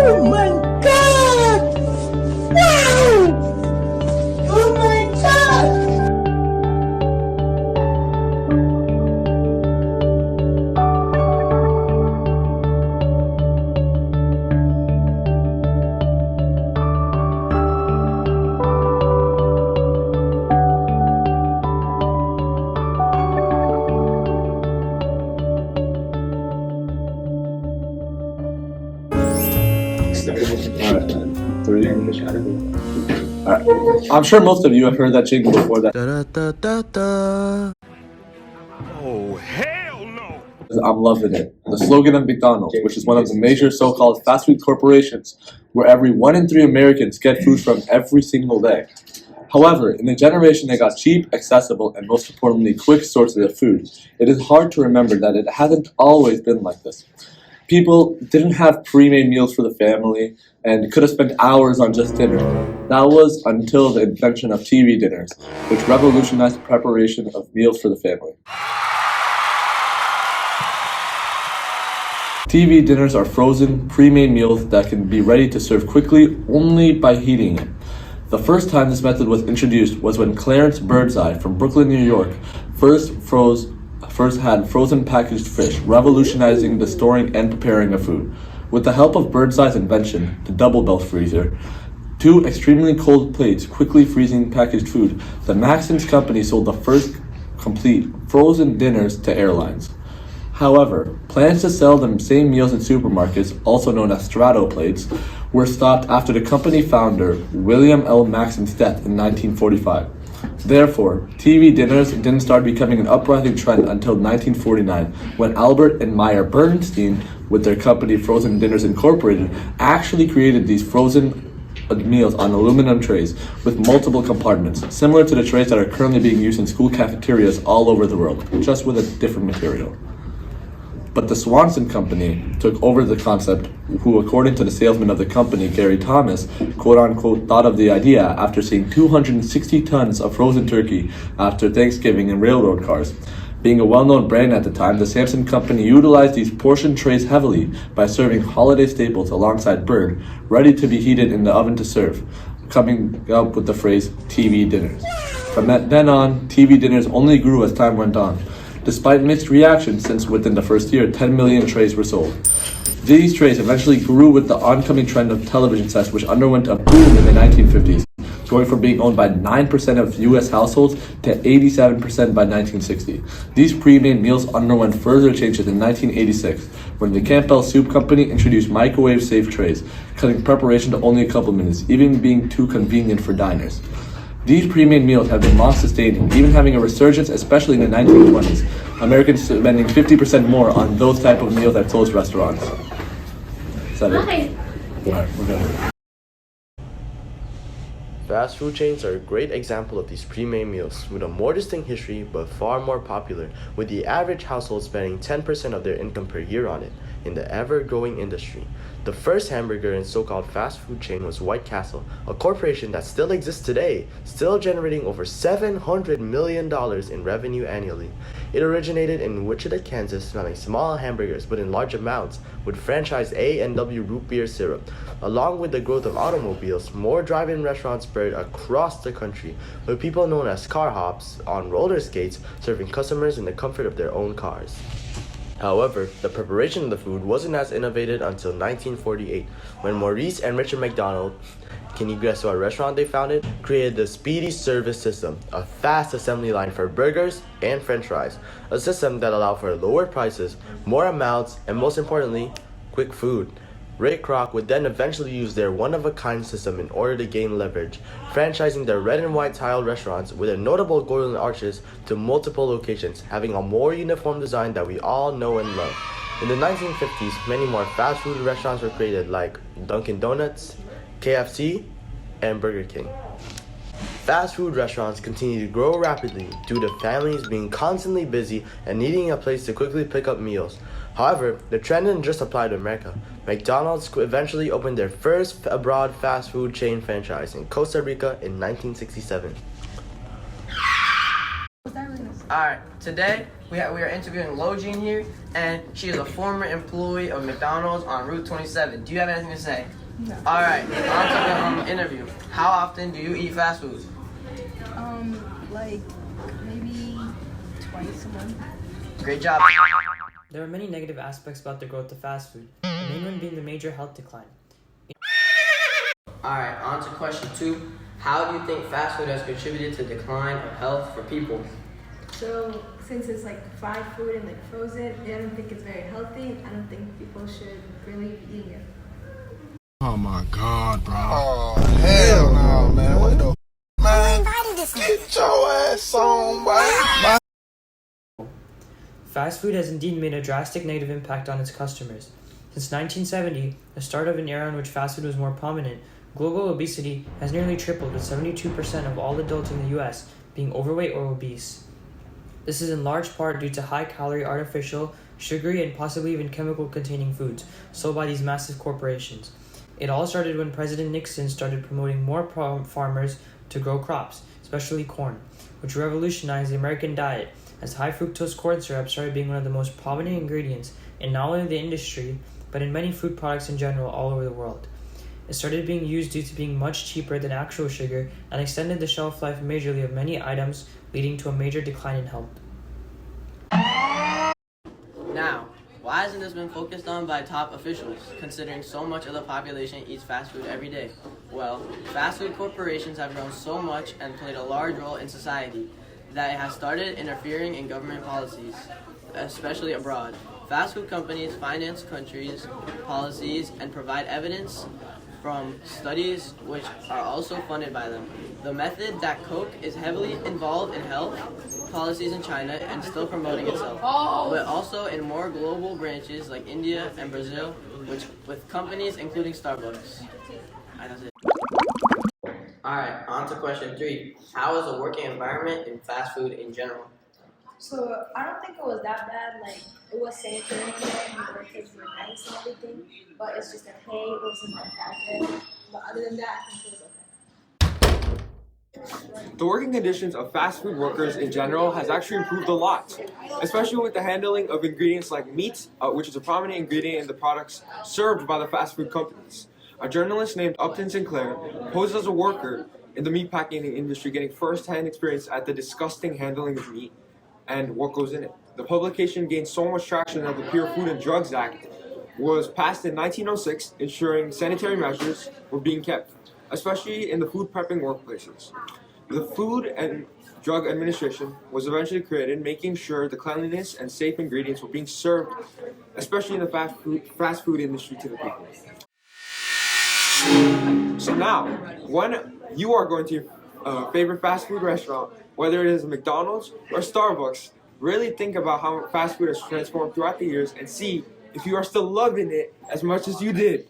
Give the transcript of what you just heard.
Oh my God! Wow! Oh my God! I'm sure most of you have heard that jingle before that. Oh, hell no! I'm loving it. The slogan of McDonald's, which is one of the major so-called fast food corporations, where every 1 in 3 Americans get food from every single day. However, in the generation that got cheap, accessible, and most importantly, quick sources of food, it is hard to remember that it hasn't always been like this. People didn't have pre-made meals for the family and could have spent hours on just dinner. That was until the invention of TV dinners, which revolutionized the preparation of meals for the family. TV dinners are frozen, pre-made meals that can be ready to serve quickly only by heating it. The first time this method was introduced was when Clarence Birdseye from Brooklyn, New York, first had frozen packaged fish, revolutionizing the storing and preparing of food. With the help of Birdseye's invention, the double belt freezer, 2 extremely cold plates quickly freezing packaged food, the Maxim's company sold the first complete frozen dinners to airlines. However, plans to sell the same meals in supermarkets, also known as strato plates, were stopped after the company founder, William L. Maxim's death in 1945. Therefore, TV dinners didn't start becoming an uprising trend until 1949, when Albert and Meyer Bernstein, with their company Frozen Dinners Incorporated, actually created these frozen meals on aluminum trays with multiple compartments, similar to the trays that are currently being used in school cafeterias all over the world, just with a different material. But the Swanson Company took over the concept, who, according to the salesman of the company, Gary Thomas, quote-unquote, thought of the idea after seeing 260 tons of frozen turkey after Thanksgiving in railroad cars. Being a well-known brand at the time, the Samson Company utilized these portion trays heavily by serving holiday staples alongside bird, ready to be heated in the oven to serve, coming up with the phrase TV dinners. From then on, TV dinners only grew as time went on, despite mixed reactions, since within the first year, 10 million trays were sold. These trays eventually grew with the oncoming trend of television sets, which underwent a boom in the 1950s, going from being owned by 9% of U.S. households to 87% by 1960. These pre-made meals underwent further changes in 1986, when the Campbell Soup Company introduced microwave-safe trays, cutting preparation to only a couple minutes, even being too convenient for diners. These pre-made meals have been long sustaining, even having a resurgence, especially in the 1920s. Americans spending 50% more on those type of meals at those restaurants. Is that it? Hi. Alright, we're done. Fast food chains are a great example of these pre-made meals, with a more distinct history but far more popular, with the average household spending 10% of their income per year on it, in the ever-growing industry. The first hamburger and so-called fast food chain was White Castle, a corporation that still exists today, still generating over $700 million in revenue annually. It originated in Wichita, Kansas, selling small hamburgers but in large amounts, with franchise A&W root beer syrup. Along with the growth of automobiles, more drive-in restaurants spread across the country, with people known as car hops on roller skates serving customers in the comfort of their own cars. However, the preparation of the food wasn't as innovative until 1948, when Maurice and Richard McDonald, can you guess what restaurant they founded? Created the Speedy Service System, a fast assembly line for burgers and french fries, a system that allowed for lower prices, more amounts, and most importantly, quick food. Ray Kroc would then eventually use their one-of-a-kind system in order to gain leverage, franchising their red and white tile restaurants with their notable golden arches to multiple locations, having a more uniform design that we all know and love. In the 1950s, many more fast food restaurants were created, like Dunkin' Donuts, KFC, and Burger King. Fast food restaurants continue to grow rapidly due to families being constantly busy and needing a place to quickly pick up meals. However, the trend didn't just apply to America. McDonald's eventually opened their first abroad fast food chain franchise in Costa Rica in 1967. Was that really nice? Alright, today we are interviewing Lojine here, and she is a former employee of McDonald's on Route 27. Do you have anything to say? No. Alright, on to the interview. How often do you eat fast food? Like maybe twice a month. Great job. There are many negative aspects about the growth of fast food, the main one being the major health decline. Alright, on to question 2. How do you think fast food has contributed to the decline of health for people? So since it's like fried food and like frozen, I don't think it's very healthy. I don't think people should really be eating it. Oh my God, bro. Oh, hell no, man. What the man? Get your ass on, boy. Fast food has indeed made a drastic negative impact on its customers. Since 1970, the start of an era in which fast food was more prominent, global obesity has nearly tripled, with 72% of all adults in the US being overweight or obese. This is in large part due to high-calorie, artificial, sugary, and possibly even chemical-containing foods sold by these massive corporations. It all started when President Nixon started promoting more farmers to grow crops, especially corn, which revolutionized the American diet, as high-fructose corn syrup started being one of the most prominent ingredients in not only the industry, but in many food products in general all over the world. It started being used due to being much cheaper than actual sugar and extended the shelf life majorly of many items, leading to a major decline in health. Now, why hasn't this been focused on by top officials, considering so much of the population eats fast food every day? Well, fast food corporations have grown so much and played a large role in society that it has started interfering in government policies, especially abroad. Fast food companies finance countries' policies and provide evidence from studies which are also funded by them. The method that Coke is heavily involved in health policies in China and still promoting itself, but also in more global branches like India and Brazil, which with companies including Starbucks. That's it. Alright, on to question 3. How is the working environment in fast food in general? So I don't think it was that bad. Like it was sanitary in there, and the workers were nice and everything. But it's just that pay wasn't that good. But other than that, I think it was okay. The working conditions of fast food workers in general has actually improved a lot, especially with the handling of ingredients like meat, which is a prominent ingredient in the products served by the fast food companies. A journalist named Upton Sinclair posed as a worker in the meatpacking industry, getting first-hand experience at the disgusting handling of meat and what goes in it. The publication gained so much traction that the Pure Food and Drugs Act was passed in 1906, ensuring sanitary measures were being kept, especially in the food prepping workplaces. The Food and Drug Administration was eventually created, making sure the cleanliness and safe ingredients were being served, especially in the fast food industry, to the people. So now, when you are going to your favorite fast food restaurant, whether it is McDonald's or Starbucks, really think about how fast food has transformed throughout the years and see if you are still loving it as much as you did.